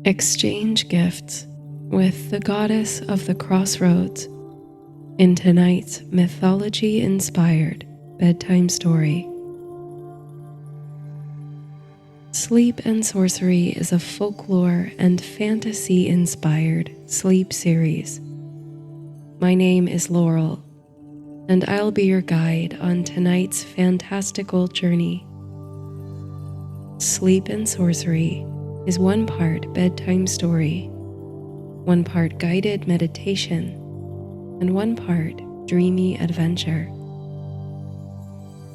Exchange gifts with the goddess of the Crossroads in tonight's mythology-inspired bedtime story. Sleep and Sorcery is a folklore and fantasy-inspired sleep series. My name is Laurel, and I'll be your guide on tonight's fantastical journey. Sleep and Sorcery is one part bedtime story, one part guided meditation, and one part dreamy adventure.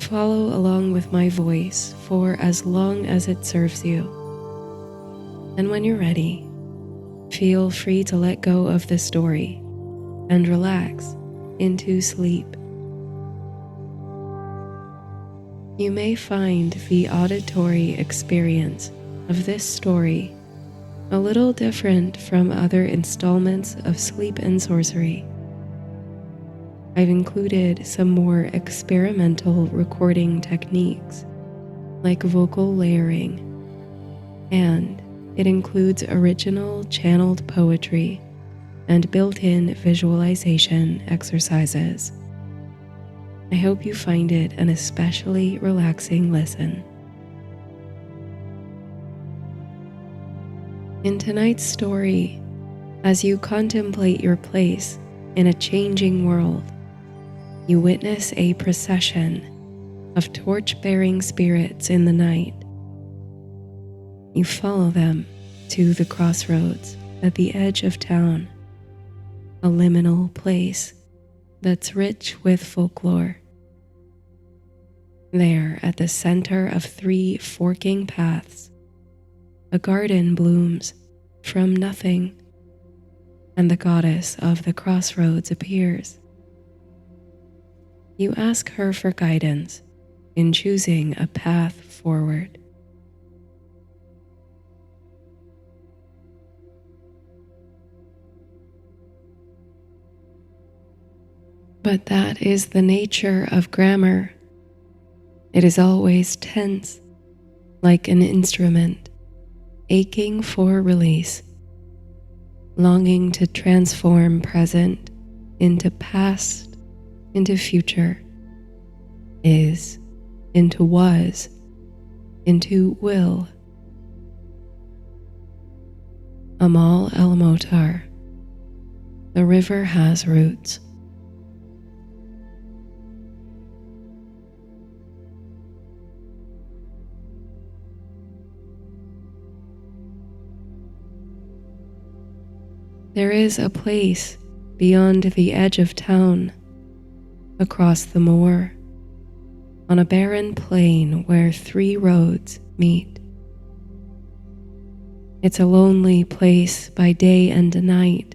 Follow along with my voice for as long as it serves you. And when you're ready, feel free to let go of the story and relax into sleep. You may find the auditory experience of this story a little different from other installments of Sleep and Sorcery. I've included some more experimental recording techniques like vocal layering, and it includes original channeled poetry and built-in visualization exercises. I hope you find it an especially relaxing listen. In tonight's story, as you contemplate your place in a changing world, you witness a procession of torch-bearing spirits in the night. You follow them to the crossroads at the edge of town, a liminal place that's rich with folklore. There, at the center of three forking paths, a garden blooms from nothing, and the goddess of the crossroads appears. You ask her for guidance in choosing a path forward. But that is the nature of grammar. It is always tense, like an instrument, aching for release, longing to transform present into past, into future, is, into was, into will. Amal el-Motar, the river has roots. There is a place beyond the edge of town, across the moor, on a barren plain where three roads meet. It's a lonely place by day and night,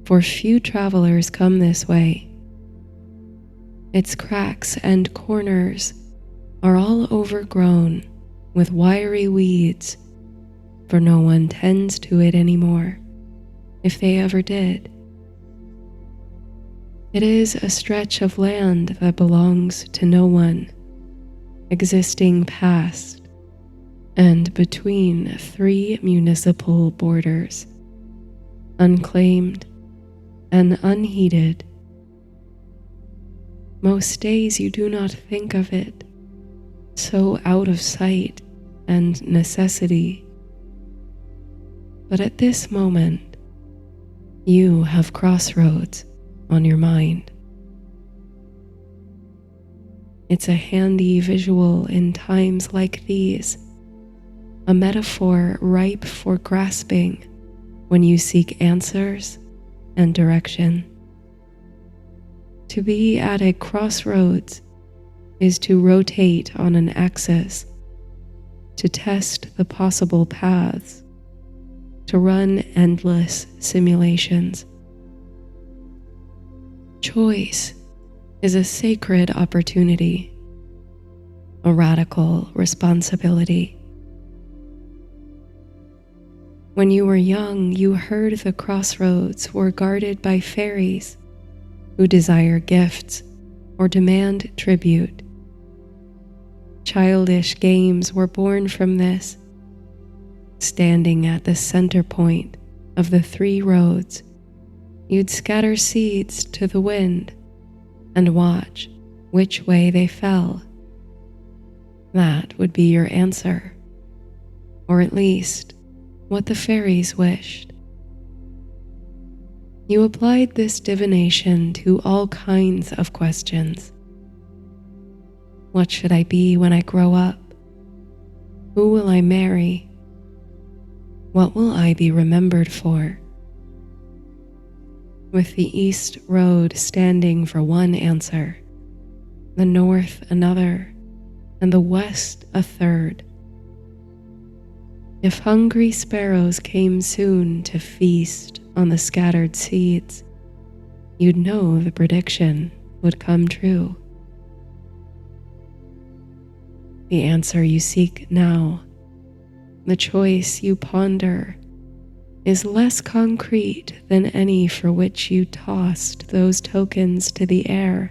for few travelers come this way. Its cracks and corners are all overgrown with wiry weeds, for no one tends to it anymore, if they ever did. It is a stretch of land that belongs to no one, existing past and between three municipal borders, unclaimed and unheeded. Most days you do not think of it, so out of sight and necessity. But at this moment, you have Crossroads on your mind. It's a handy visual in times like these, a metaphor ripe for grasping when you seek answers and direction. To be at a crossroads is to rotate on an axis, to test the possible paths, to run endless simulations. Choice is a sacred opportunity, a radical responsibility. When you were young, you heard the crossroads were guarded by fairies who desire gifts or demand tribute. Childish games were born from this. Standing at the center point of the 3 roads, you'd scatter seeds to the wind and watch which way they fell. That would be your answer, or at least what the fairies wished. You applied this divination to all kinds of questions. What should I be when I grow up? Who will I marry? What will I be remembered for? With the East Road standing for one answer, the North another, and the West a third. If hungry sparrows came soon to feast on the scattered seeds, you'd know the prediction would come true. The answer you seek now, the choice you ponder, is less concrete than any for which you tossed those tokens to the air.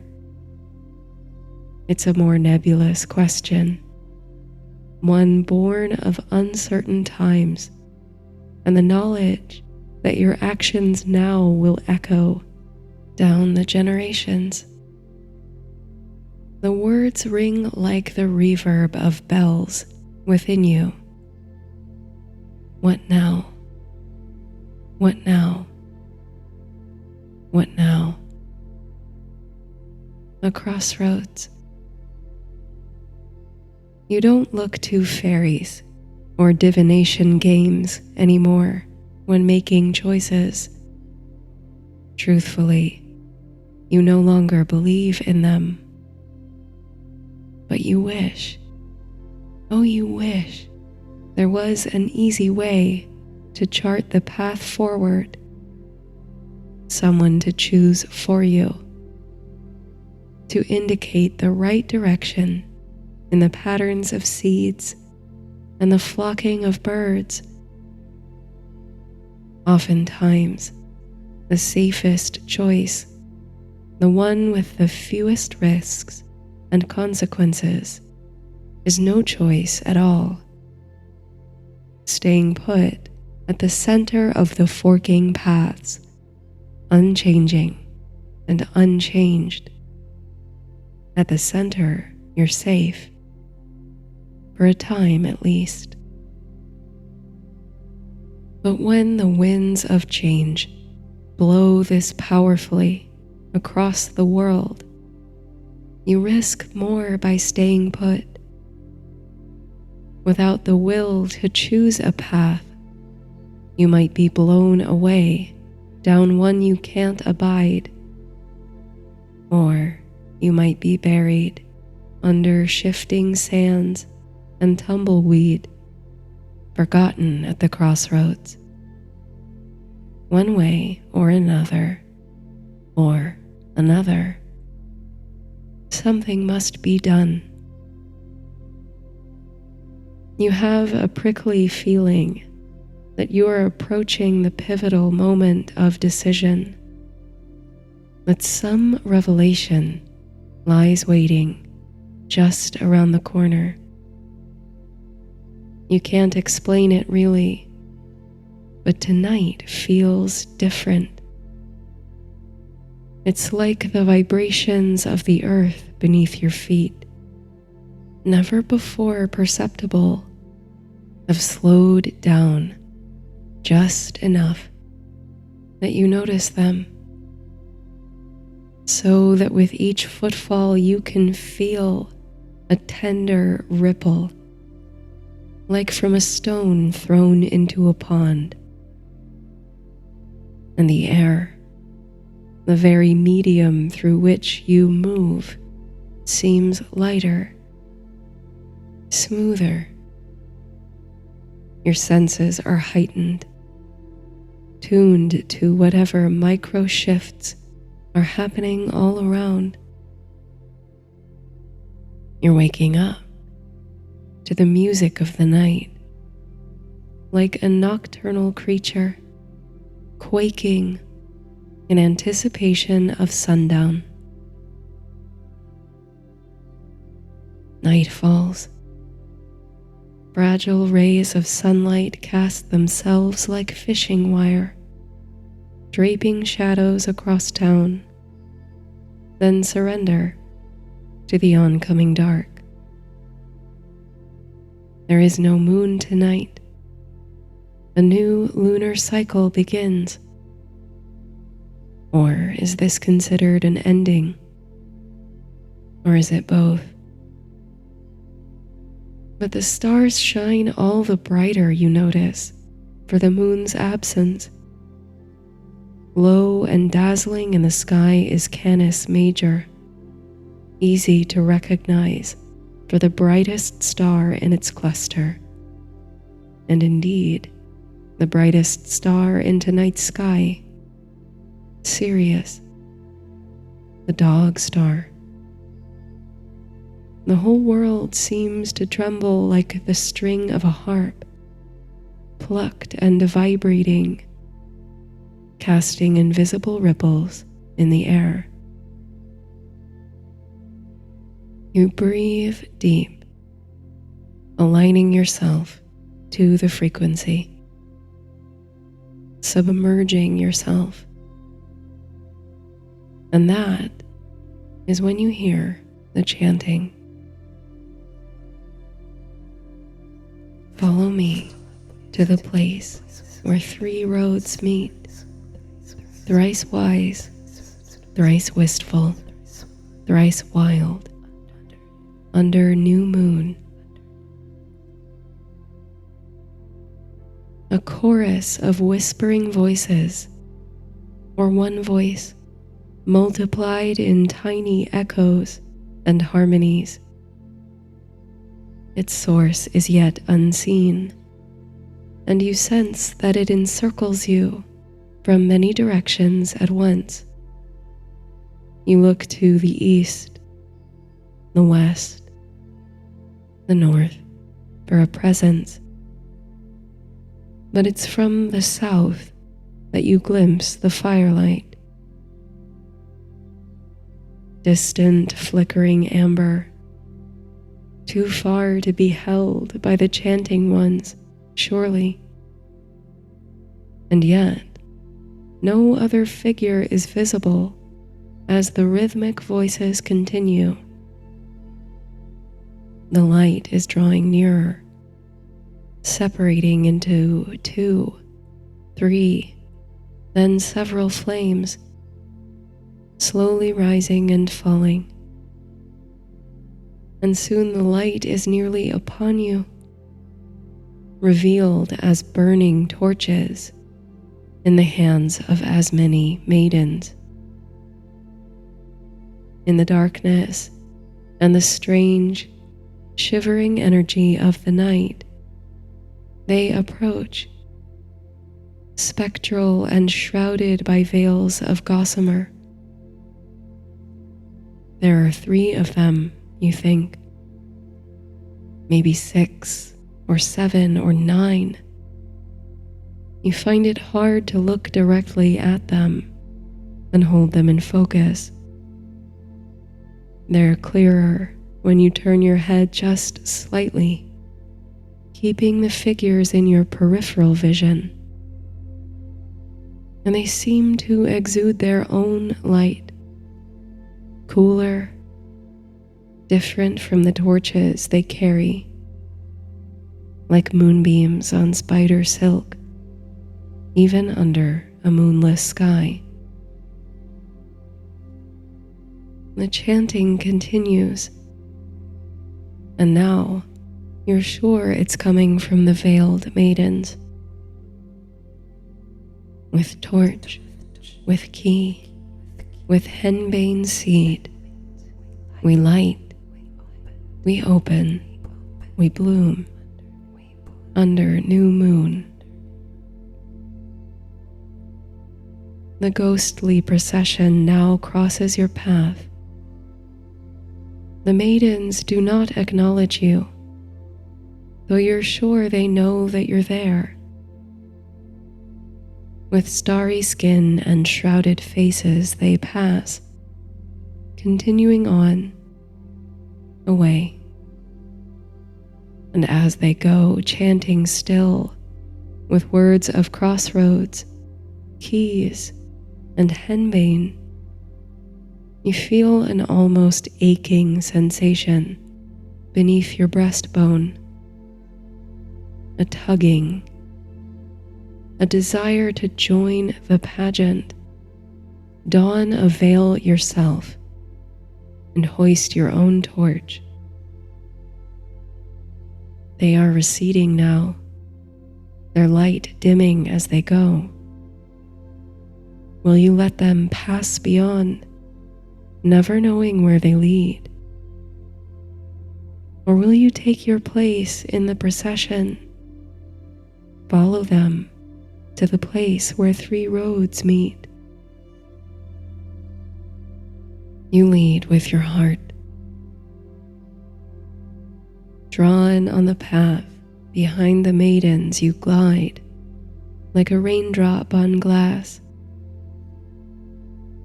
It's a more nebulous question, one born of uncertain times and the knowledge that your actions now will echo down the generations. The words ring like the reverb of bells within you. What now? What now? What now? A crossroads. You don't look to fairies or divination games anymore when making choices. Truthfully, you no longer believe in them. But you wish, oh you wish, there was an easy way to chart the path forward, someone to choose for you, to indicate the right direction in the patterns of seeds and the flocking of birds. Oftentimes, the safest choice, the one with the fewest risks and consequences, is no choice at all. Staying put at the center of the forking paths, unchanging and unchanged. At the center, you're safe, for a time at least. But when the winds of change blow this powerfully across the world, you risk more by staying put. Without the will to choose a path, you might be blown away down one you can't abide, or you might be buried under shifting sands and tumbleweed, forgotten at the crossroads. One way or another, something must be done. You have a prickly feeling that you are approaching the pivotal moment of decision, that some revelation lies waiting just around the corner. You can't explain it really, but tonight feels different. It's like the vibrations of the earth beneath your feet, never before perceptible, have slowed down just enough that you notice them, so that with each footfall you can feel a tender ripple, like from a stone thrown into a pond. And the air, the very medium through which you move, seems lighter, smoother. Your senses are heightened, tuned to whatever micro shifts are happening all around. You're waking up to the music of the night, like a nocturnal creature, quaking in anticipation of sundown. Night falls. Fragile rays of sunlight cast themselves like fishing wire, draping shadows across town, then surrender to the oncoming dark. There is no moon tonight. A new lunar cycle begins. Or is this considered an ending? Or is it both? But the stars shine all the brighter, you notice, for the moon's absence. Low and dazzling in the sky is Canis Major, easy to recognize for the brightest star in its cluster, and indeed, the brightest star in tonight's sky, Sirius, the dog star. The whole world seems to tremble like the string of a harp, plucked and vibrating, casting invisible ripples in the air. You breathe deep, aligning yourself to the frequency, submerging yourself. And that is when you hear the chanting. Follow me to the place where 3 roads meet, thrice wise, thrice wistful, thrice wild, under new moon. A chorus of whispering voices, or one voice multiplied in tiny echoes and harmonies. Its source is yet unseen, and you sense that it encircles you from many directions at once. You look to the east, the west, the north for a presence, but it's from the south that you glimpse the firelight. Distant, flickering amber, too far to be held by the chanting ones, surely. And yet, no other figure is visible as the rhythmic voices continue. The light is drawing nearer, separating into 2, 3, then several flames, slowly rising and falling. And soon the light is nearly upon you, revealed as burning torches in the hands of as many maidens. In the darkness and the strange, shivering energy of the night, they approach, spectral and shrouded by veils of gossamer. There are 3 of them, you think, maybe 6 or 7 or 9. You find it hard to look directly at them and hold them in focus. They're clearer when you turn your head just slightly, keeping the figures in your peripheral vision. And they seem to exude their own light, cooler, different from the torches they carry, like moonbeams on spider silk, even under a moonless sky. The chanting continues, and now you're sure it's coming from the veiled maidens. With torch, with key, with henbane seed, we light, we open, we bloom, under new moon. The ghostly procession now crosses your path. The maidens do not acknowledge you, though you're sure they know that you're there. With starry skin and shrouded faces they pass, continuing on, away. And as they go, chanting still, with words of crossroads, keys, and henbane, you feel an almost aching sensation beneath your breastbone, a tugging, a desire to join the pageant, don a veil yourself, and hoist your own torch. They are receding now, their light dimming as they go. Will you let them pass beyond, never knowing where they lead? Or will you take your place in the procession, follow them to the place where three roads meet? You lead with your heart. Drawn on the path behind the maidens, you glide like a raindrop on glass.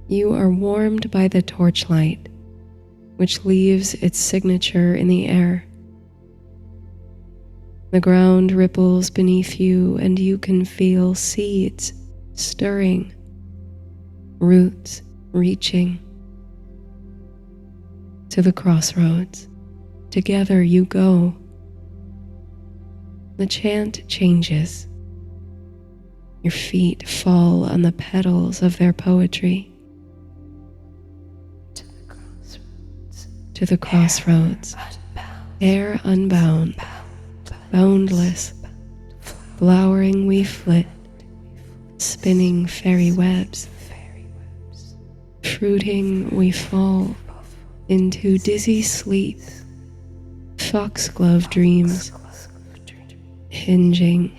You are warmed by the torchlight, which leaves its signature in the air. The ground ripples beneath you, and you can feel seeds stirring, roots reaching. To the crossroads, together you go. The chant changes. Your feet fall on the petals of their poetry. To the crossroads, air unbound, boundless, flowering we flit, spinning fairy webs, fruiting we fall into dizzy sleep, foxglove dreams, hinging,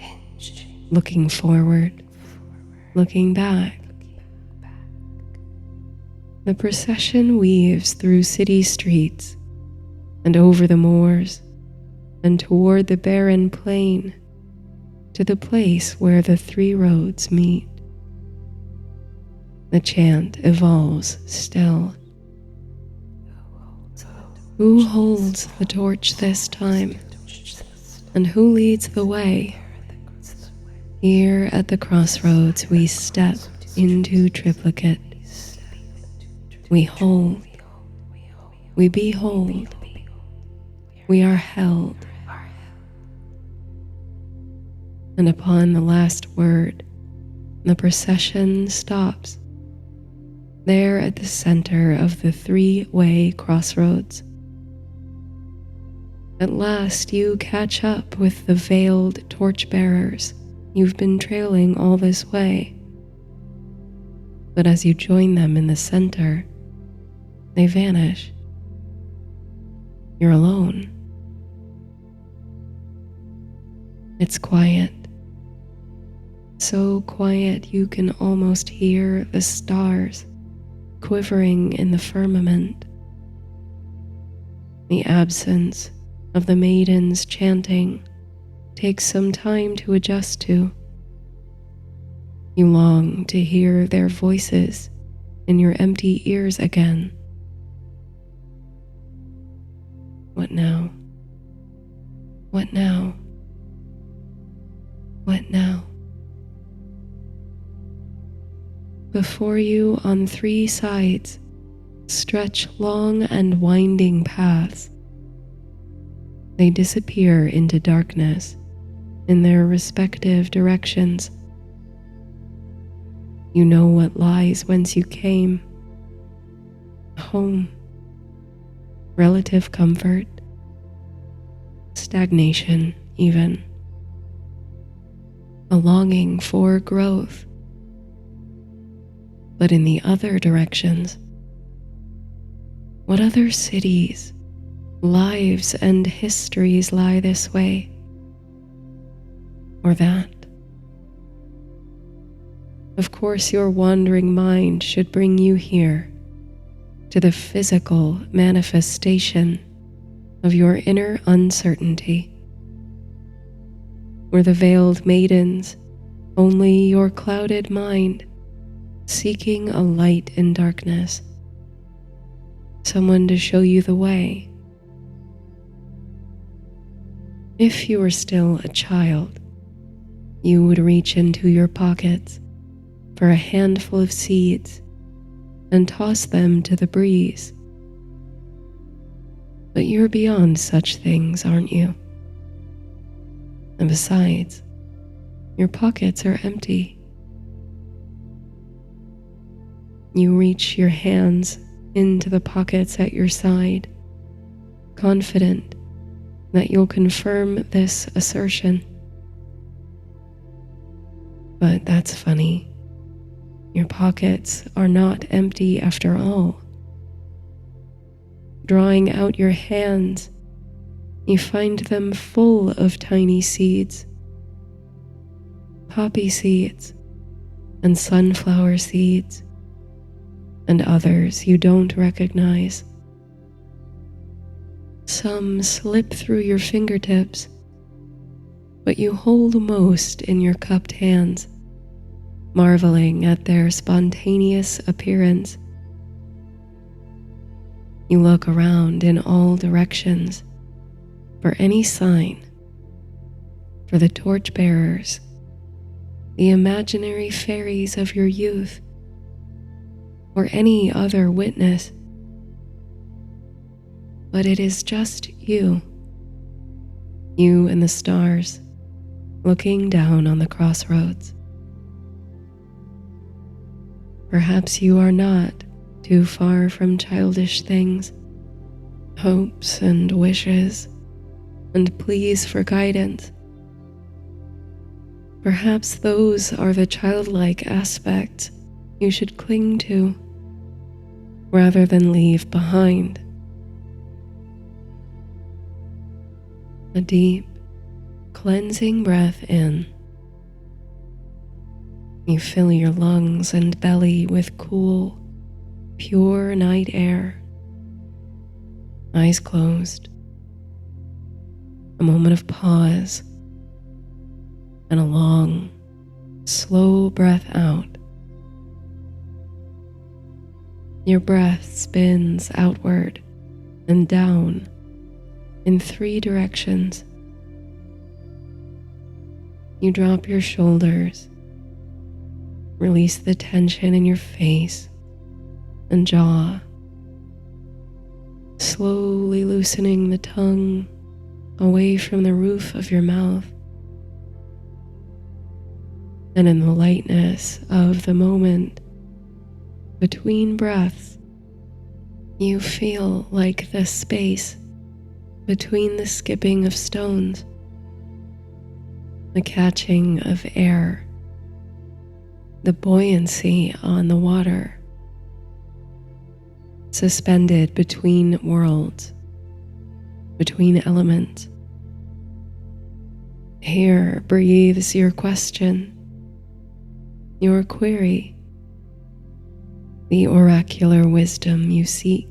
looking forward, looking back. The procession weaves through city streets and over the moors and toward the barren plain to the place where the three roads meet. The chant evolves still. Who holds the torch this time? And who leads the way? Here at the crossroads we step into triplicate. We hold, we behold, we are held. And upon the last word, the procession stops, there at the center of the three-way crossroads. At last you catch up with the veiled torchbearers you've been trailing all this way. But as you join them in the center, they vanish. You're alone. It's quiet. So quiet you can almost hear the stars quivering in the firmament. The absence of the maidens chanting takes some time to adjust to. You long to hear their voices in your empty ears again. What now? What now? What now? Before you on three sides stretch long and winding paths. They disappear into darkness in their respective directions. You know what lies whence you came. Home. Relative comfort, stagnation even, a longing for growth. But in the other directions, what other cities, lives, and histories lie this way or that? Of course, your wandering mind should bring you here, to the physical manifestation of your inner uncertainty, where the veiled maidens, only your clouded mind, seeking a light in darkness, someone to show you the way. If you were still a child, you would reach into your pockets for a handful of seeds and toss them to the breeze. But you're beyond such things, aren't you? And besides, your pockets are empty. You reach your hands into the pockets at your side, confident that you'll confirm this assertion. But that's funny. Your pockets are not empty after all. Drawing out your hands, you find them full of tiny seeds. Poppy seeds and sunflower seeds and others you don't recognize. Some slip through your fingertips, but you hold most in your cupped hands, marveling at their spontaneous appearance. You look around in all directions for any sign, for the torchbearers, the imaginary fairies of your youth, or any other witness. But it is just you and the stars, looking down on the crossroads. Perhaps you are not too far from childish things, hopes and wishes, and pleas for guidance. Perhaps those are the childlike aspects you should cling to, rather than leave behind. A deep, cleansing breath in. You fill your lungs and belly with cool, pure night air. Eyes closed. A moment of pause and a long, slow breath out. Your breath spins outward and down in 3 directions. You drop your shoulders, release the tension in your face and jaw, slowly loosening the tongue away from the roof of your mouth. And in the lightness of the moment between breaths, you feel like the space between the skipping of stones, the catching of air, the buoyancy on the water, suspended between worlds, between elements. Here breathes your question, your query, the oracular wisdom you seek.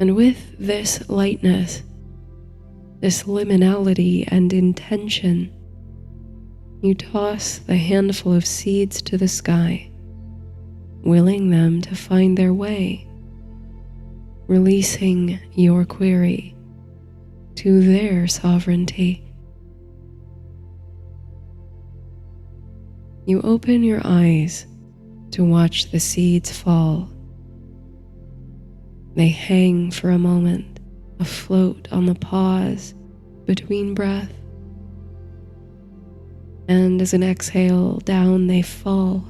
And with this lightness, this liminality and intention, you toss the handful of seeds to the sky, willing them to find their way, releasing your query to their sovereignty. You open your eyes to watch the seeds fall. They hang for a moment, afloat on the pause between breath. And as an exhale, down they fall,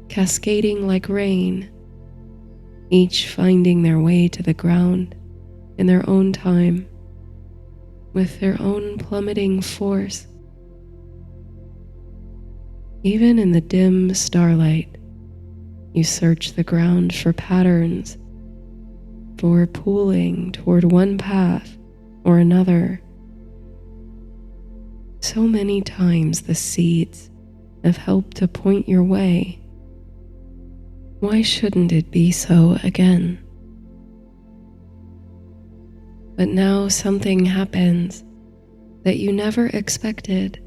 cascading like rain, each finding their way to the ground in their own time, with their own plummeting force. Even in the dim starlight, you search the ground for patterns, for pooling toward one path or another. So many times the seeds have helped to point your way. Why shouldn't it be so again? But now something happens that you never expected.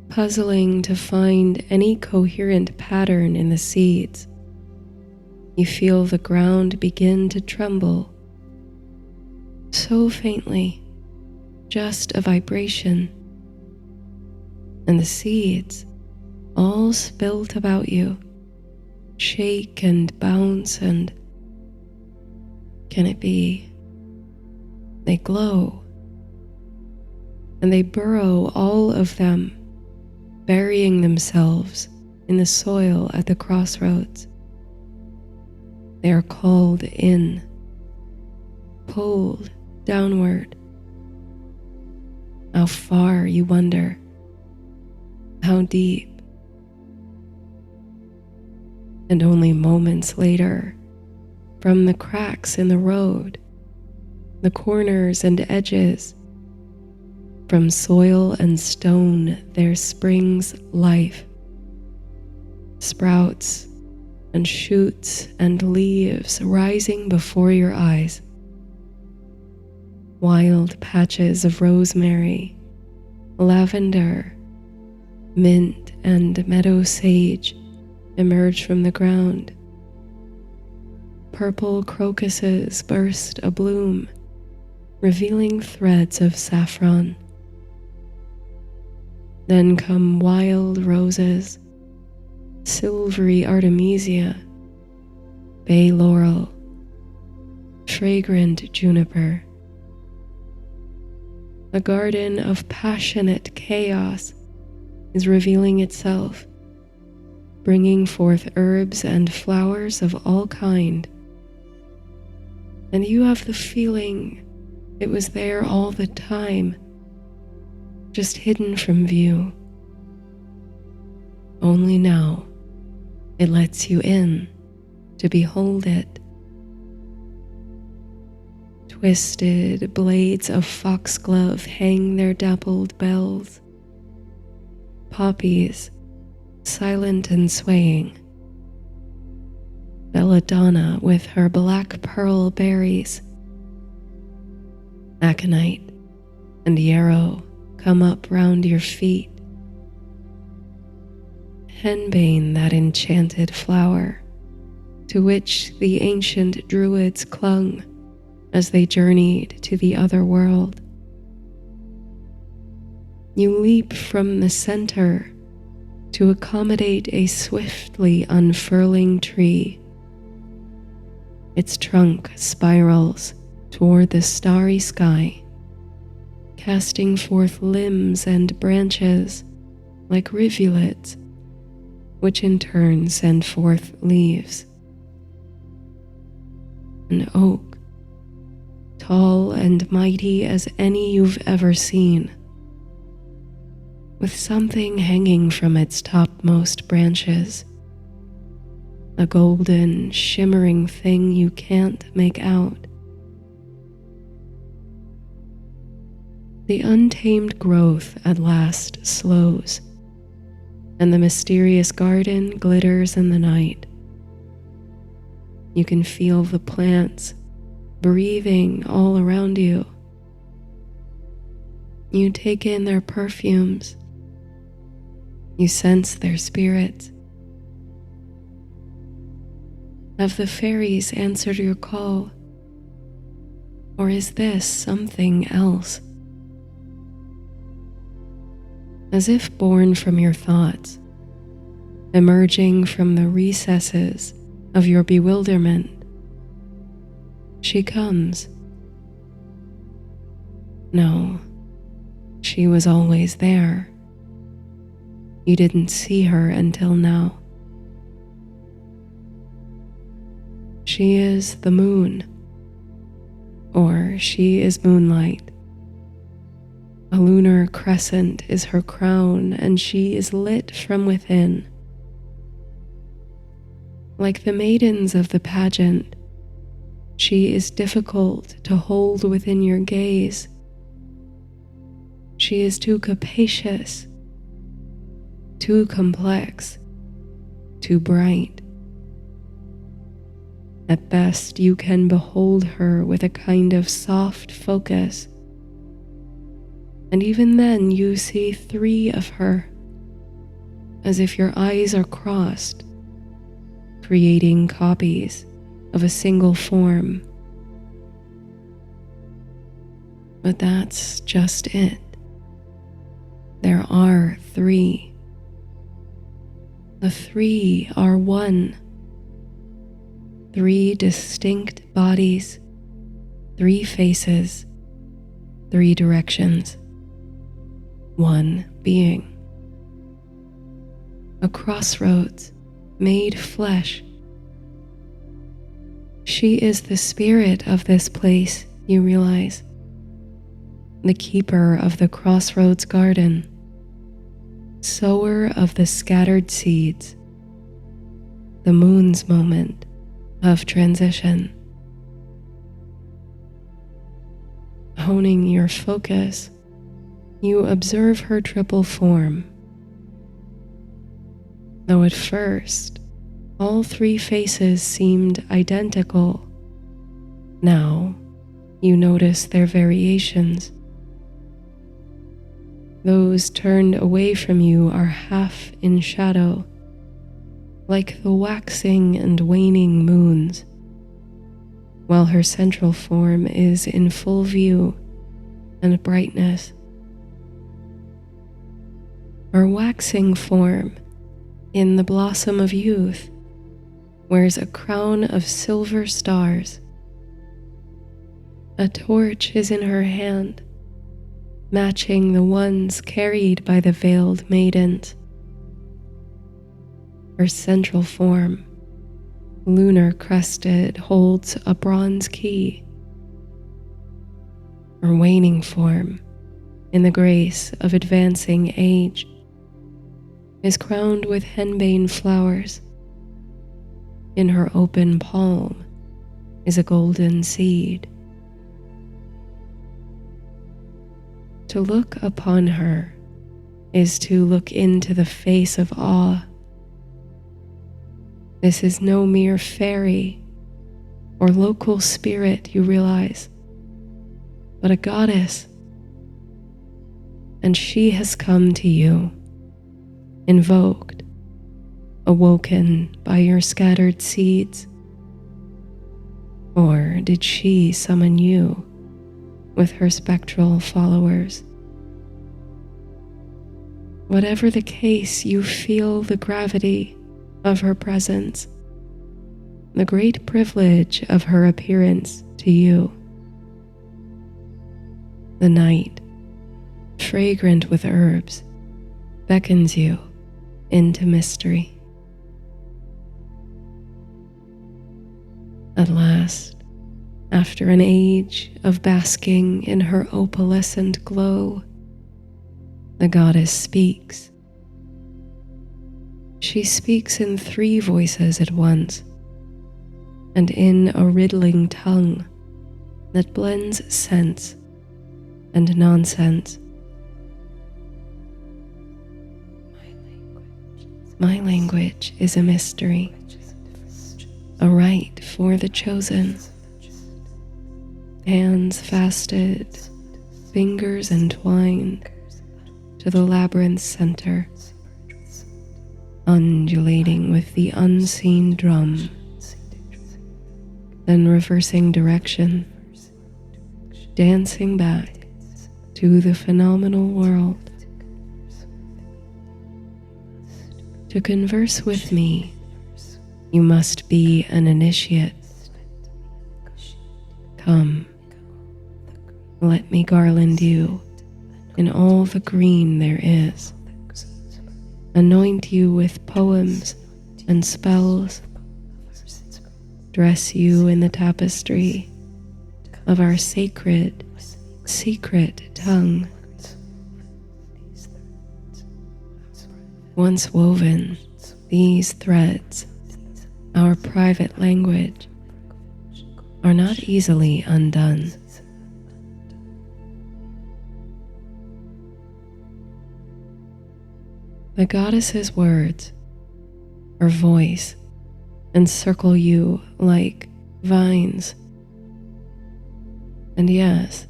Puzzling to find any coherent pattern in the seeds, you feel the ground begin to tremble. so faintly, just a vibration, and the seeds, all spilt about you, shake and bounce, and can it be? They glow, and they burrow, all of them, burying themselves in the soil at the crossroads. They are called in, pulled downward. How far, you wonder? How deep? And only moments later, from the cracks in the road, the corners and edges, from soil and stone there springs life. Sprouts and shoots and leaves rising before your eyes. Wild patches of rosemary, lavender, mint, and meadow sage emerge from the ground. Purple crocuses burst abloom, revealing threads of saffron. Then come wild roses, silvery artemisia, bay laurel, fragrant juniper. A garden of passionate chaos is revealing itself, bringing forth herbs and flowers of all kind. And you have the feeling it was there all the time, just hidden from view. Only now it lets you in to behold it. Twisted blades of foxglove hang their dappled bells. Poppies, silent and swaying. Belladonna with her black pearl berries. Aconite and yarrow come up round your feet. Henbane, that enchanted flower, to which the ancient druids clung as they journeyed to the other world. You leap from the center to accommodate a swiftly unfurling tree. Its trunk spirals toward the starry sky, casting forth limbs and branches like rivulets, which in turn send forth leaves. An oak, tall and mighty as any you've ever seen, with something hanging from its topmost branches, a golden, shimmering thing you can't make out. The untamed growth at last slows, and the mysterious garden glitters in the night. You can feel the plants breathing all around you. You take in their perfumes. You sense their spirits. Have the fairies answered your call? Or is this something else? As if born from your thoughts, emerging from the recesses of your bewilderment, she comes. No, she was always there. You didn't see her until now. She is the moon, or she is moonlight. A lunar crescent is her crown, and she is lit from within. Like the maidens of the pageant, she is difficult to hold within your gaze. She is too capacious, too complex, too bright. At best, you can behold her with a kind of soft focus, and even then you see three of her, as if your eyes are crossed, creating copies of a single form. But that's just it. There are three. The three are one. Three distinct bodies, three faces, three directions, one being. A crossroads made flesh. She is the spirit of this place, you realize. The keeper of the crossroads garden, sower of the scattered seeds, the moon's moment of transition. Honing your focus, you observe her triple form. Though at first, all three faces seemed identical, now you notice their variations. Those turned away from you are half in shadow, like the waxing and waning moons, while her central form is in full view and brightness. Her waxing form, in the blossom of youth, wears a crown of silver stars. A torch is in her hand, matching the ones carried by the veiled maidens. Her central form, lunar crested, holds a bronze key. Her waning form, in the grace of advancing age, is crowned with henbane flowers. In her open palm is a golden seed. To look upon her is to look into the face of awe. This is no mere fairy or local spirit, you realize, but a goddess. And she has come to you, invoked, awoken by your scattered seeds. Or did she summon you with her spectral followers? Whatever the case, you feel the gravity of her presence, the great privilege of her appearance to you. The night, fragrant with herbs, beckons you into mystery. At last, after an age of basking in her opalescent glow, the goddess speaks. She speaks in three voices at once, and in a riddling tongue that blends sense and nonsense. My language is a mystery, a rite for the chosen. Hands fasted, fingers entwined to the labyrinth's center, undulating with the unseen drum, then reversing direction, dancing back to the phenomenal world. To converse with me, you must be an initiate. Come, let me garland you in all the green there is, anoint you with poems and spells, dress you in the tapestry of our sacred, secret tongue. Once woven, these threads, our private language, are not easily undone. The goddess's words, her voice, encircle you like vines. And yes,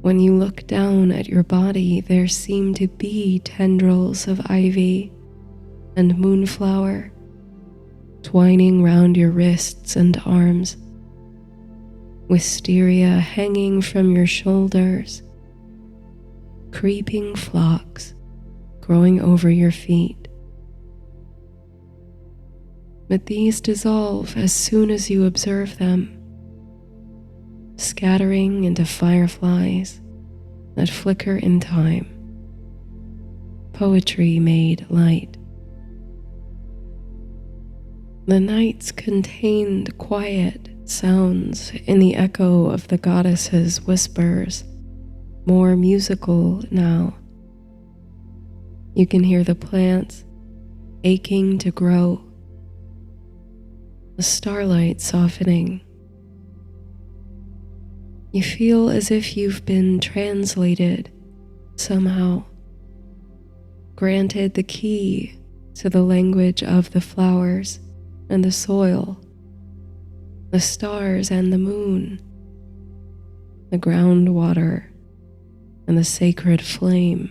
when you look down at your body, there seem to be tendrils of ivy and moonflower twining round your wrists and arms. wisteria hanging from your shoulders, creeping flocks growing over your feet. But these dissolve as soon as you observe them, scattering into fireflies that flicker in time, poetry made light. The nights contained quiet sounds in the echo of the goddess's whispers, more musical now. You can hear the plants aching to grow, the starlight softening. You feel as if you've been translated somehow, granted the key to the language of the flowers and the soil, the stars and the moon, the groundwater and the sacred flame,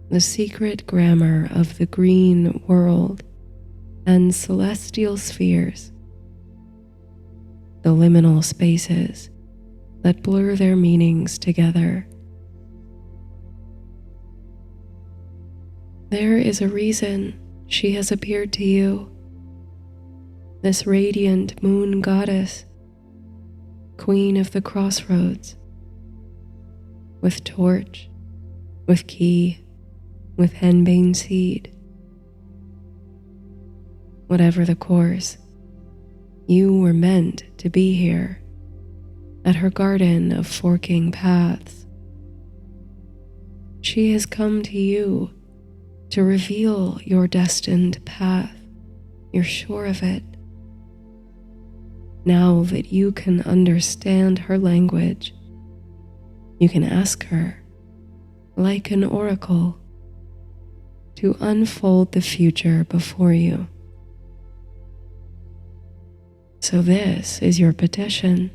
the secret grammar of the green world and celestial spheres, the liminal spaces that blur their meanings together. There is a reason she has appeared to you, this radiant moon goddess, queen of the crossroads, with torch, with key, with henbane seed. Whatever the course, you were meant to be here, at her garden of forking paths. She has come to you to reveal your destined path. You're sure of it. Now that you can understand her language, you can ask her, like an oracle, to unfold the future before you. So this is your petition.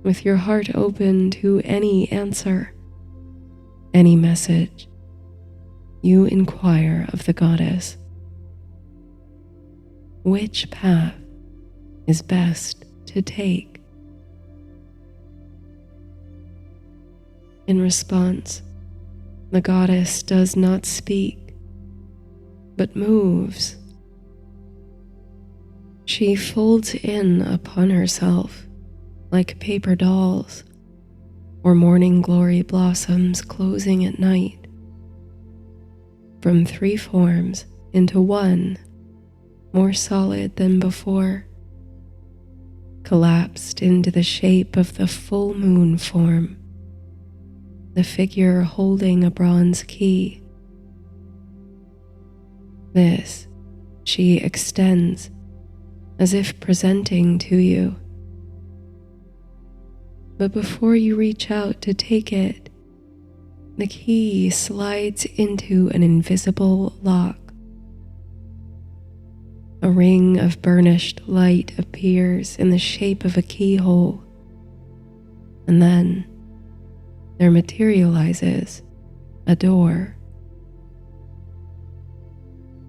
With your heart open to any answer, any message, you inquire of the goddess. Which path is best to take? In response, the goddess does not speak, but moves. She folds in upon herself like paper dolls or morning glory blossoms closing at night, from three forms into one, more solid than before, collapsed into the shape of the full moon form, the figure holding a bronze key. This she extends as if presenting to you. But before you reach out to take it, the key slides into an invisible lock. A ring of burnished light appears in the shape of a keyhole, and then there materializes a door.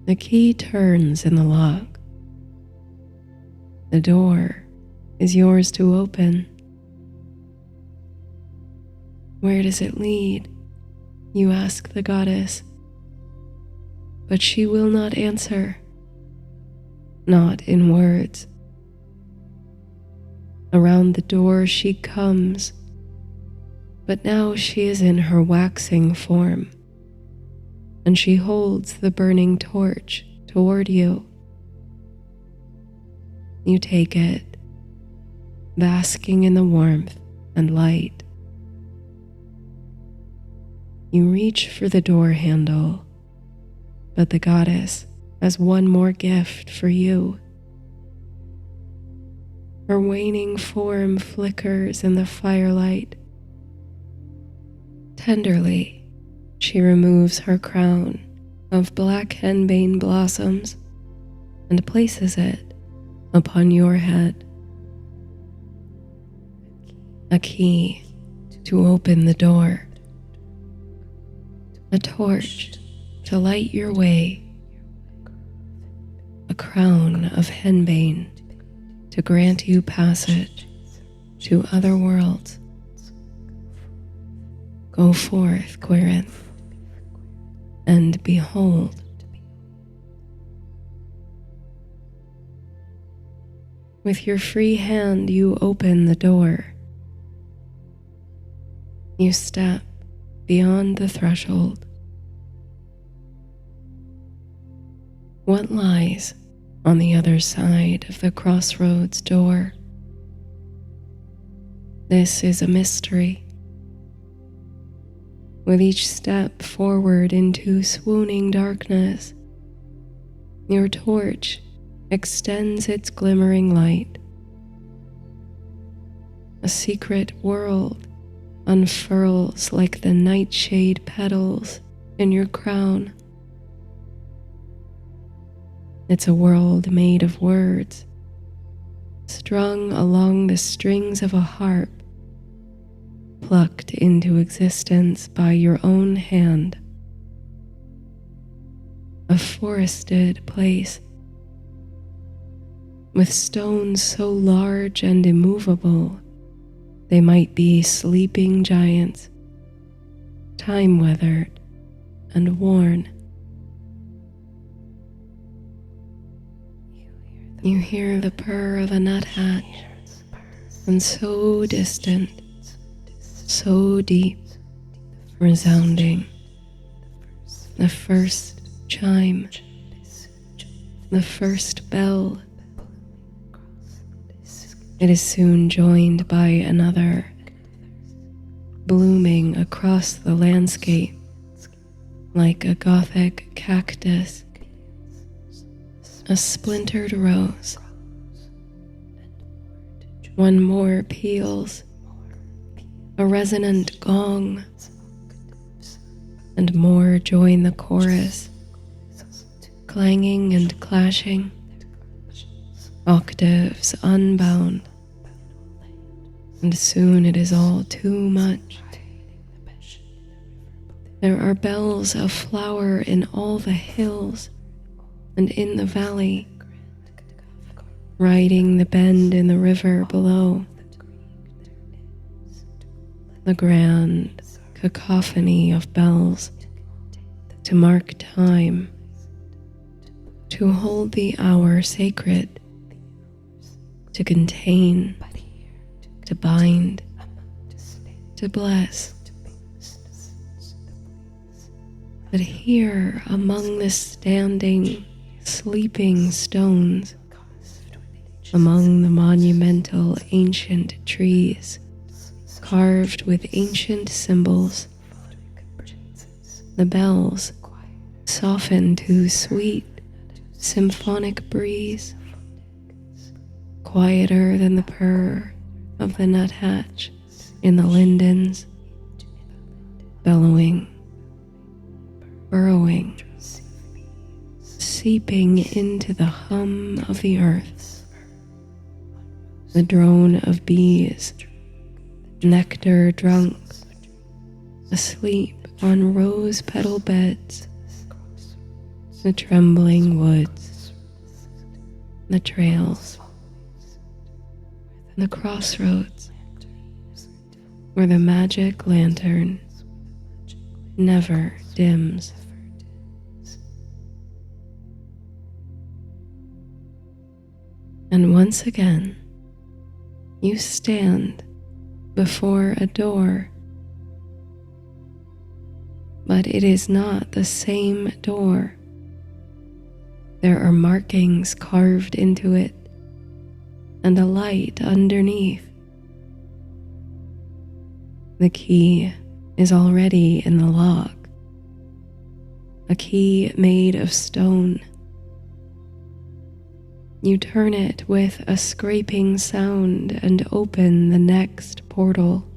The key turns in the lock. The door is yours to open. Where does it lead? You ask the goddess, but she will not answer, not in words. Around the door she comes, but now she is in her waxing form, and she holds the burning torch toward you. You take it, basking in the warmth and light. You reach for the door handle, but the goddess has one more gift for you. Her waning form flickers in the firelight. Tenderly, she removes her crown of black henbane blossoms and places it upon your head. A key to open the door. A torch to light your way. A crown of henbane to to grant you passage to other worlds. Go forth, Corinth, and behold. With your free hand you open the door. You step beyond the threshold. What lies on the other side of the Crossroads door? This is a mystery. With each step forward into swooning darkness, your torch extends its glimmering light. A secret world unfurls like the nightshade petals in your crown. It's a world made of words, strung along the strings of a harp, plucked into existence by your own hand. A forested place, with stones so large and immovable they might be sleeping giants, time-weathered and worn. You hear the purr of a nuthatch, and so distant, so deep, resounding, the first chime, the first bell. It is soon joined by another, blooming across the landscape like a Gothic cactus, a splintered rose. One more peals, a resonant gong, and more join the chorus, clanging and clashing, octaves unbound, and soon it is all too much. There are bells of flower in all the hills and in the valley, riding the bend in the river below. The grand cacophony of bells to mark time, to hold the hour sacred, to contain, to bind, to bless. But here among the standing, sleeping stones, among the monumental ancient trees, carved with ancient symbols, the bells soften to sweet, symphonic breeze, quieter than the purr of the nuthatch in the lindens, bellowing, burrowing, seeping into the hum of the earth, the drone of bees, nectar drunk, asleep on rose petal beds, the trembling woods, the trails, the crossroads, where the magic lantern never dims. And once again, you stand before a door, but it is not the same door. There are markings carved into it and a light underneath. The key is already in the lock, a key made of stone. You turn it with a scraping sound and open the next portal.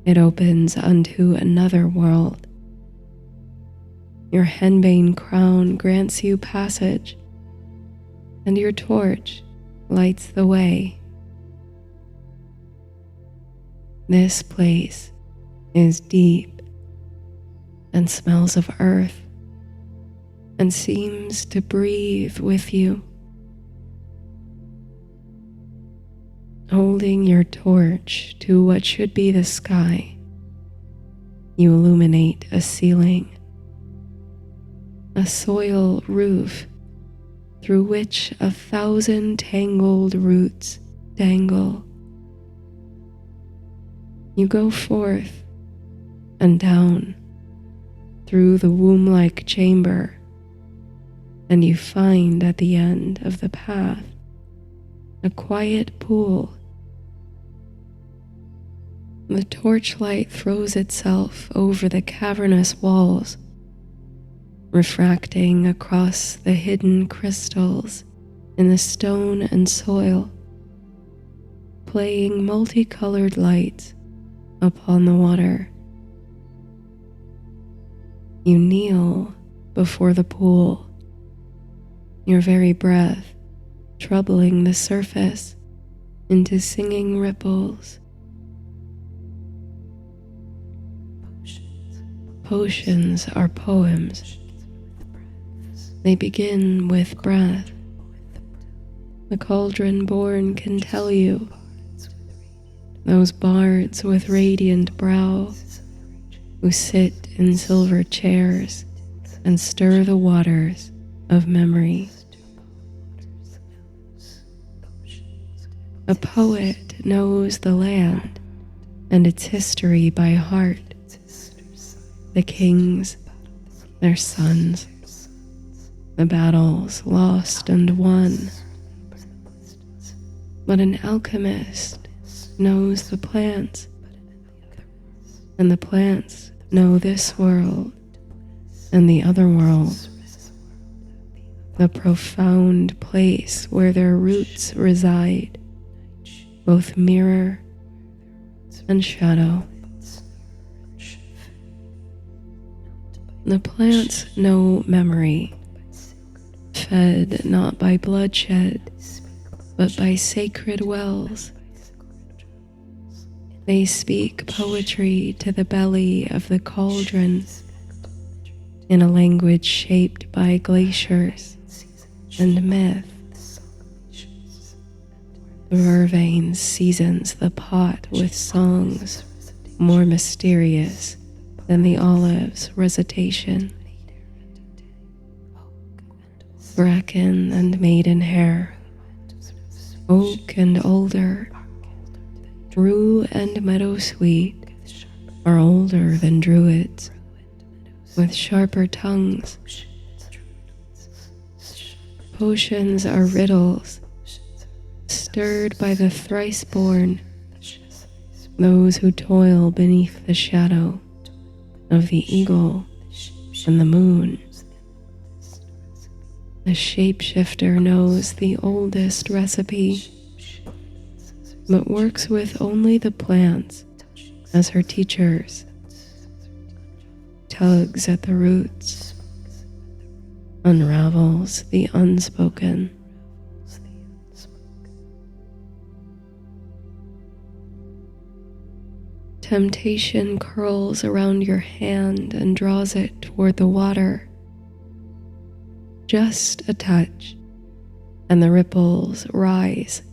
It opens unto another world. Your henbane crown grants you passage, and your torch lights the way. This place is deep and smells of earth and seems to breathe with you. Holding your torch to what should be the sky, you illuminate a ceiling, a soil roof through which 1,000 tangled roots dangle. You go forth and down through the womb-like chamber, and you find at the end of the path a quiet pool. The torchlight throws itself over the cavernous walls, refracting across the hidden crystals in the stone and soil, playing multicolored lights upon the water. You kneel before the pool, your very breath troubling the surface into singing ripples. Potions are poems. They begin with breath. The cauldron-born can tell you. Those bards with radiant brow who sit in silver chairs and stir the waters of memory. A poet knows the land and its history by heart, the kings, their sons, the battles lost and won. But an alchemist knows the plants, and the plants know this world and the other world, the profound place where their roots reside, both mirror and shadow. The plants know memory, fed not by bloodshed, but by sacred wells. They speak poetry to the belly of the cauldron in a language shaped by glaciers and myth. The vervain seasons the pot with songs more mysterious than the olive's recitation. Bracken and maidenhair, oak and alder, rue and meadowsweet are older than druids, with sharper tongues. Potions are riddles, stirred by the thrice-born, those who toil beneath the shadow of the eagle and the moon. The shapeshifter knows the oldest recipe, but works with only the plants as her teachers, tugs at the roots, unravels the unspoken. Temptation curls around your hand and draws it toward the water. Just a touch, and the ripples rise,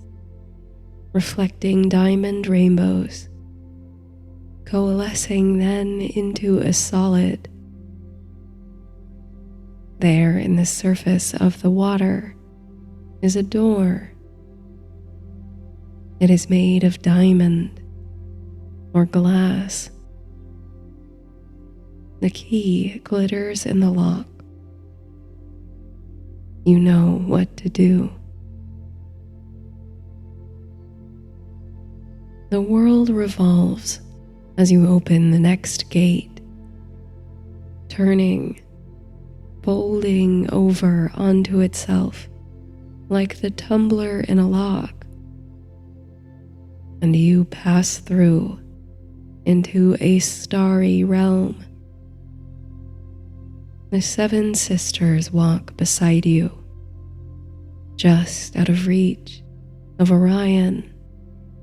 reflecting diamond rainbows, coalescing then into a solid. There in the surface of the water is a door. It is made of diamond or glass. The key glitters in the lock. You know what to do. The world revolves as you open the next gate, turning, folding over onto itself like the tumbler in a lock, and you pass through into a starry realm. The 7 sisters walk beside you, just out of reach of Orion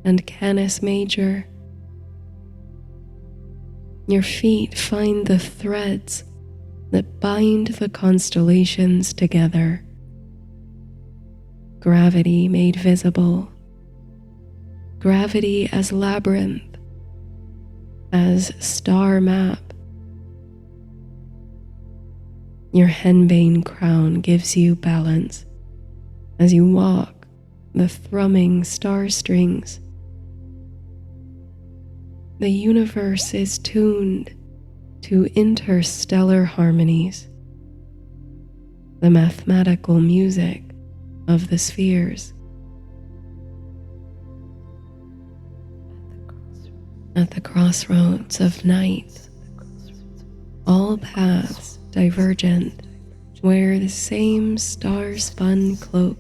and Canis Major. Your feet find the threads that bind the constellations together. Gravity made visible, gravity as labyrinth, as star map. Your henbane crown gives you balance as you walk the thrumming star strings. The universe is tuned to interstellar harmonies, the mathematical music of the spheres. At the crossroads of night, all paths divergent wear the same star-spun cloak.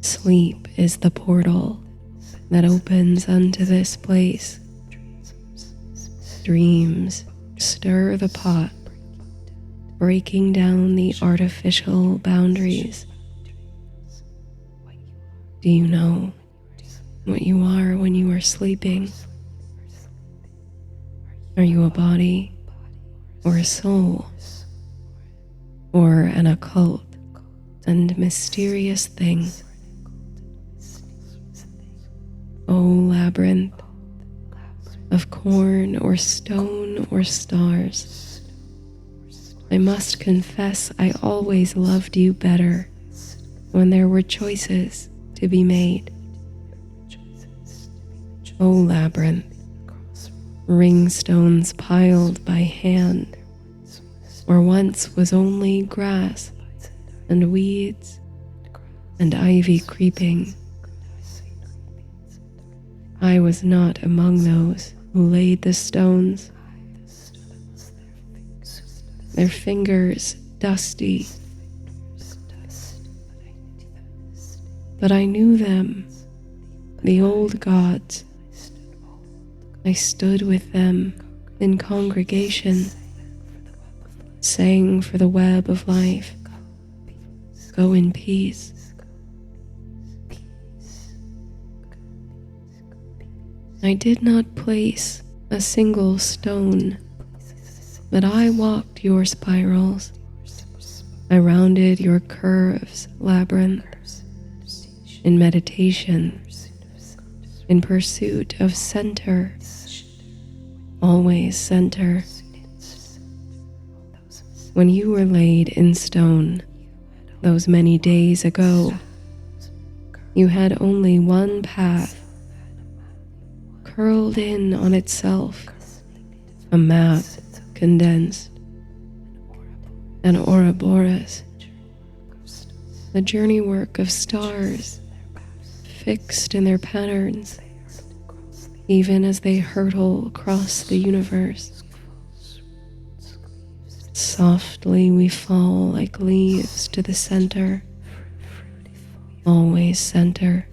Sleep is the portal that opens unto this place. Dreams stir the pot, breaking down the artificial boundaries. Do you know what you are when you are sleeping? Are you a body, or a soul, or an occult and mysterious thing? O labyrinth of corn or stone or stars, I must confess I always loved you better when there were choices to be made. O labyrinth, ringstones piled by hand, where once was only grass and weeds and ivy creeping. I was not among those who laid the stones, their fingers dusty, but I knew them, the old gods. I stood with them in congregation, sang for the web of life. Go in peace. I did not place a single stone, but I walked your spirals. I rounded your curves, labyrinth, in meditation, in pursuit of center, always center. When you were laid in stone those many days ago, you had only one path, curled in on itself, a map condensed, an Ouroboros, the journey work of stars fixed in their patterns, even as they hurtle across the universe. Softly we fall like leaves to the center, always center.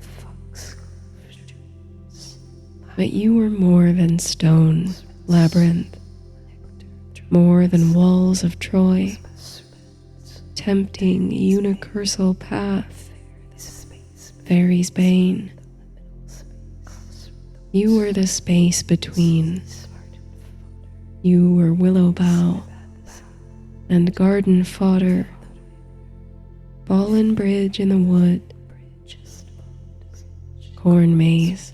But you were more than stone, labyrinth, more than walls of Troy, tempting unicursal path, fairy's bane. You were the space between. You were willow bough and garden fodder, fallen bridge in the wood, corn maze,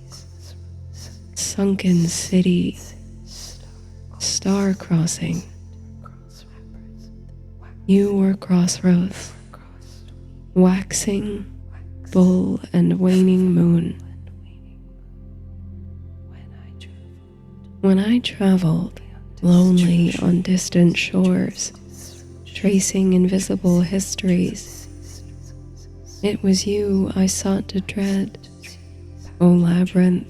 sunken city, star crossing. You were crossroads, waxing full and waning moon. When I traveled lonely on distant shores, tracing invisible histories, it was you I sought to tread, O labyrinth.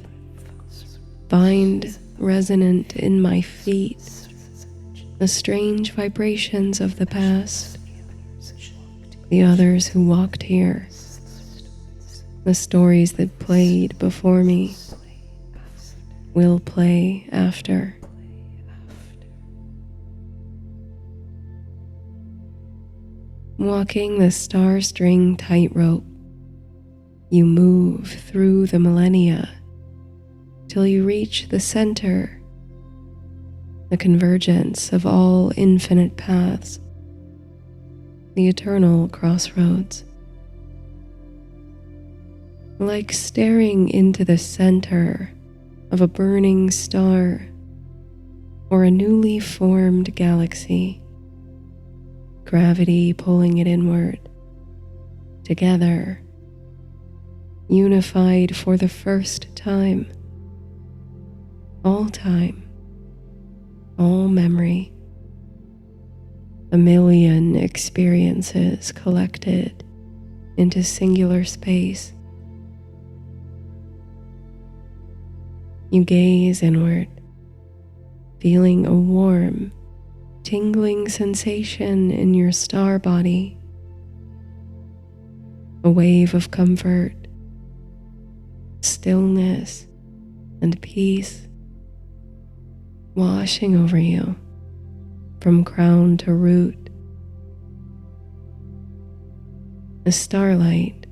Bind resonant in my feet the strange vibrations of the past, the others who walked here, the stories that played before me, will play after. Walking the star-string tightrope, you move through the millennia till you reach the center, the convergence of all infinite paths, the eternal crossroads. like staring into the center of a burning star or a newly formed galaxy, gravity pulling it inward, together, unified for the first time, all memory, a million experiences collected into singular space. You gaze inward, feeling a warm, tingling sensation in your star body, a wave of comfort, stillness, and peace washing over you from crown to root. A starlight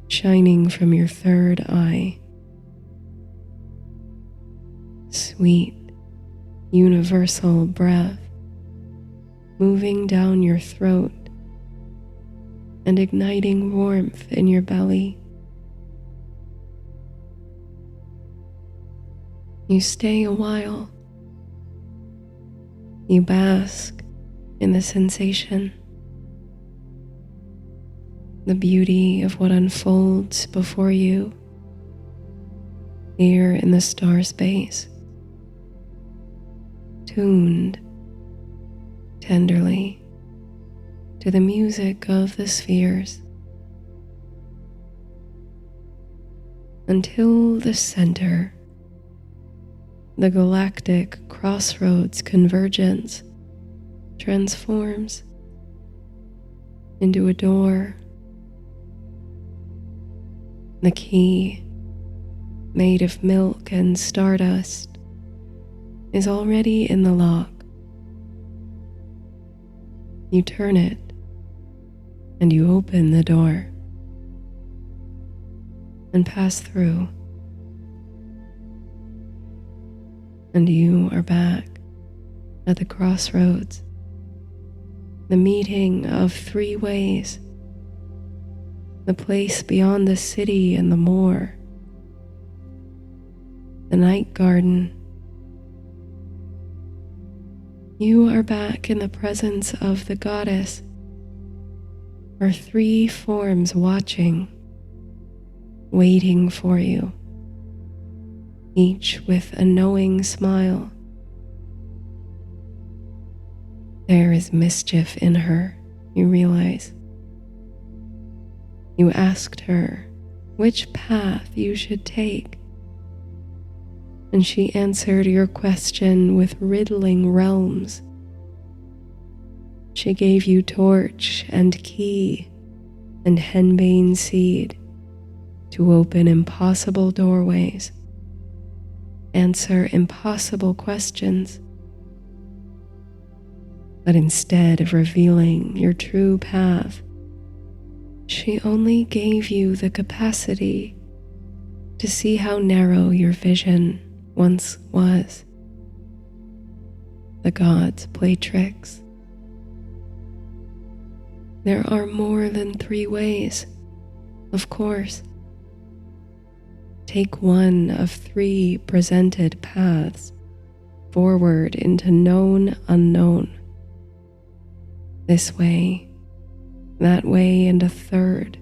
shining from your third eye. Sweet, universal breath moving down your throat and igniting warmth in your belly. You stay a while. You bask in the sensation, the beauty of what unfolds before you here in the star space, tuned tenderly to the music of the spheres, until the center, the galactic crossroads convergence, transforms into a door. The key, made of milk and stardust, is already in the lock. You turn it and you open the door and pass through. And you are back at the crossroads, the meeting of three ways, the place beyond the city and the moor, the night garden. You are back in the presence of the goddess, her three forms watching, waiting for you, each with a knowing smile. There is mischief in her, you realize. You asked her which path you should take, and she answered your question with riddling realms. She gave you torch and key and henbane seed to open impossible doorways, answer impossible questions. But instead of revealing your true path, she only gave you the capacity to see how narrow your vision once was. The gods play tricks. There are more than three ways, of course. Take one of three presented paths forward into known unknown. This way, that way, and a third.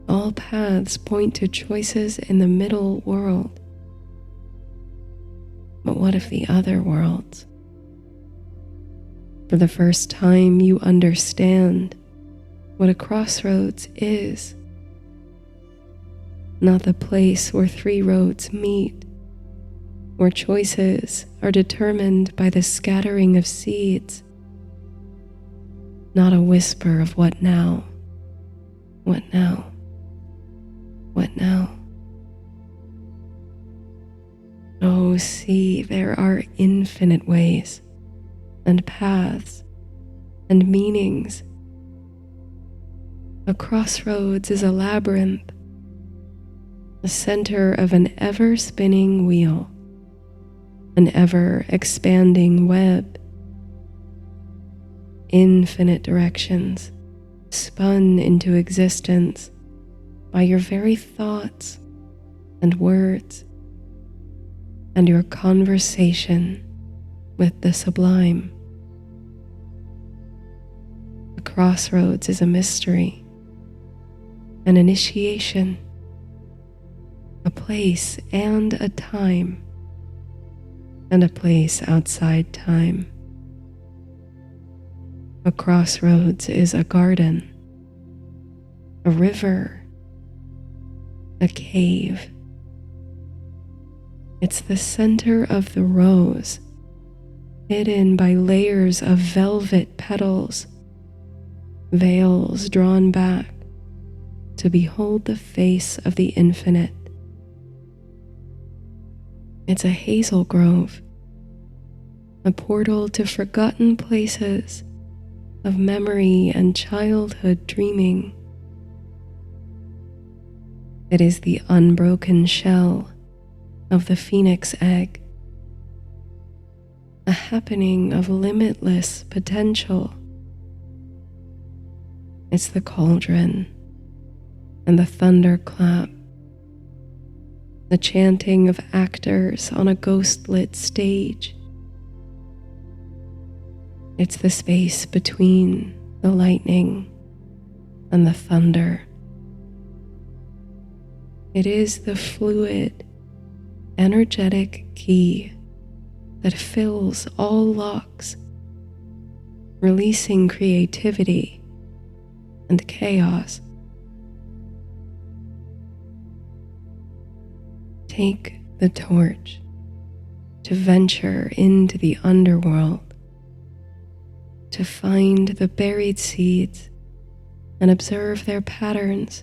All paths point to choices in the middle world. But what of the other worlds? For the first time, you understand what a crossroads is. Not the place where three roads meet, where choices are determined by the scattering of seeds. Not a whisper of what now, what now, what now. Oh, see, there are infinite ways and paths and meanings. A crossroads is a labyrinth, the center of an ever-spinning wheel, an ever-expanding web. Infinite directions spun into existence by your very thoughts and words and your conversation with the sublime. The crossroads is a mystery, an initiation, a place and a time, and a place outside time. A crossroads is a garden, a river, a cave. It's the center of the rose, hidden by layers of velvet petals, veils drawn back to behold the face of the infinite. It's a hazel grove, a portal to forgotten places of memory and childhood dreaming. It is the unbroken shell of the phoenix egg, a happening of limitless potential. It's the cauldron and the thunderclap, the chanting of actors on a ghost-lit stage. It's the space between the lightning and the thunder. It is the fluid, energetic key that fills all locks, releasing creativity and chaos. Take the torch to venture into the underworld, to find the buried seeds and observe their patterns.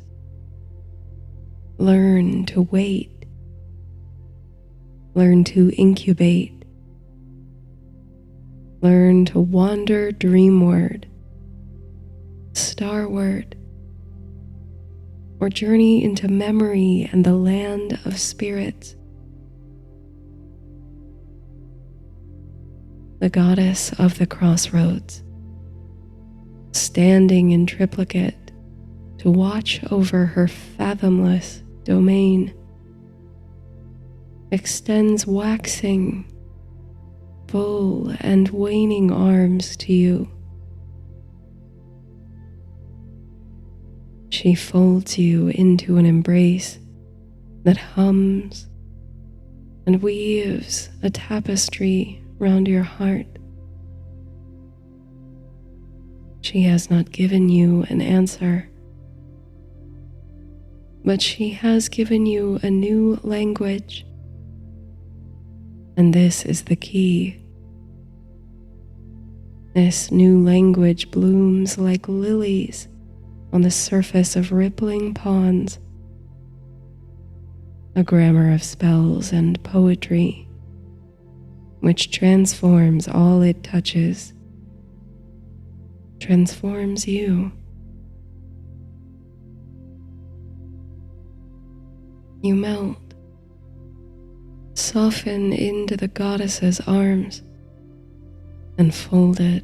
Learn to wait. Learn to incubate. Learn to wander dreamward, starward, or journey into memory and the land of spirits. The goddess of the crossroads, standing in triplicate to watch over her fathomless domain, extends waxing, full and waning arms to you. She folds you into an embrace that hums and weaves a tapestry round your heart. She has not given you an answer, but she has given you a new language, and this is the key. This new language blooms like lilies on the surface of rippling ponds, a grammar of spells and poetry, which transforms all it touches, transforms you. You melt, soften into the goddess's arms, and fold it.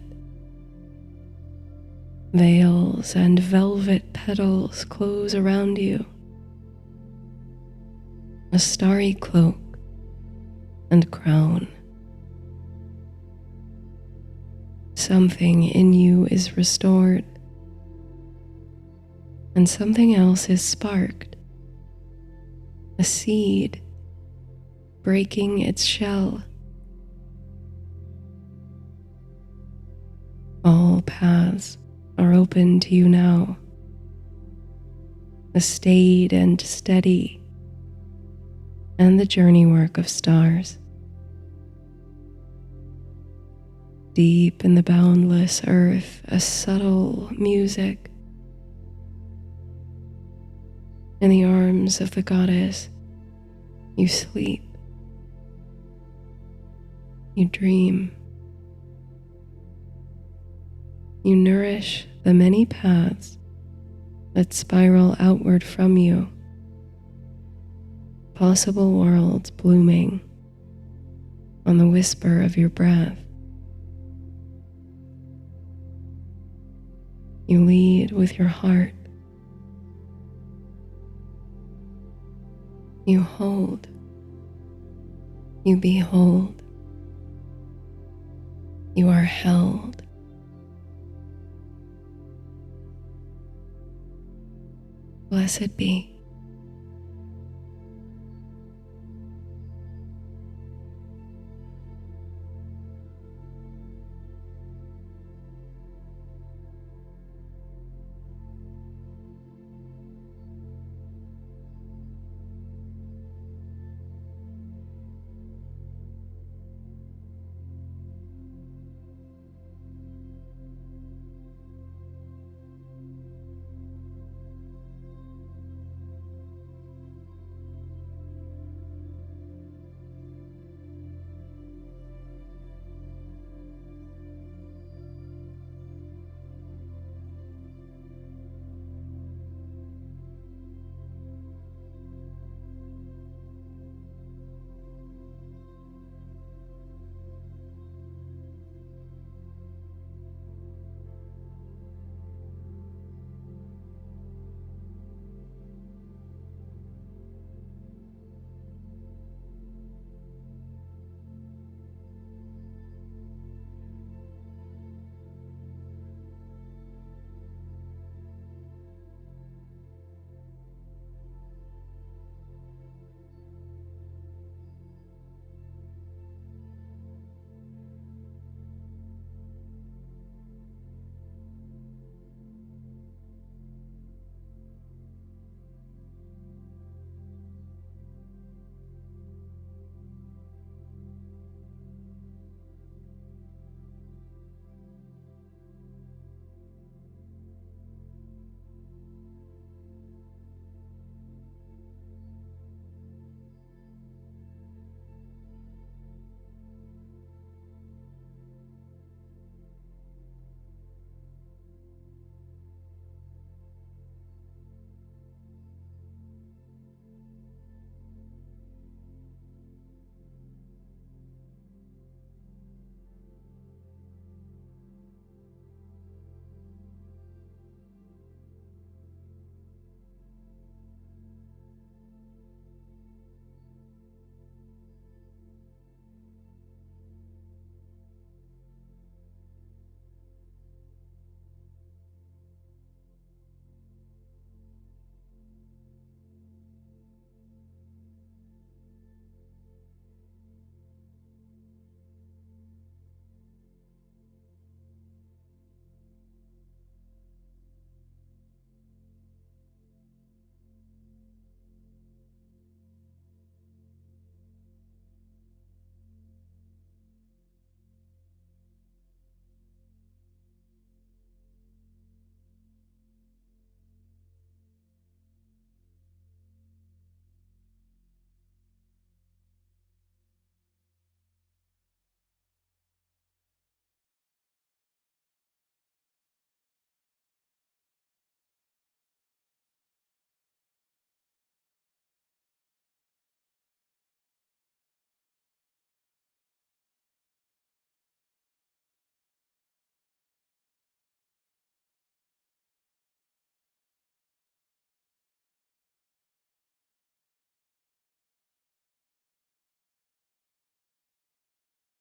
Veils and velvet petals close around you. A starry cloak and crown. Something in you is restored, and something else is sparked. A seed breaking its shell. All paths are open to you now. The staid and steady, and the journey work of stars. Deep in the boundless earth, a subtle music. In the arms of the goddess, you sleep. You dream. You nourish the many paths that spiral outward from you, possible worlds blooming on the whisper of your breath. You lead with your heart, You hold. You behold. You are held. Blessed be.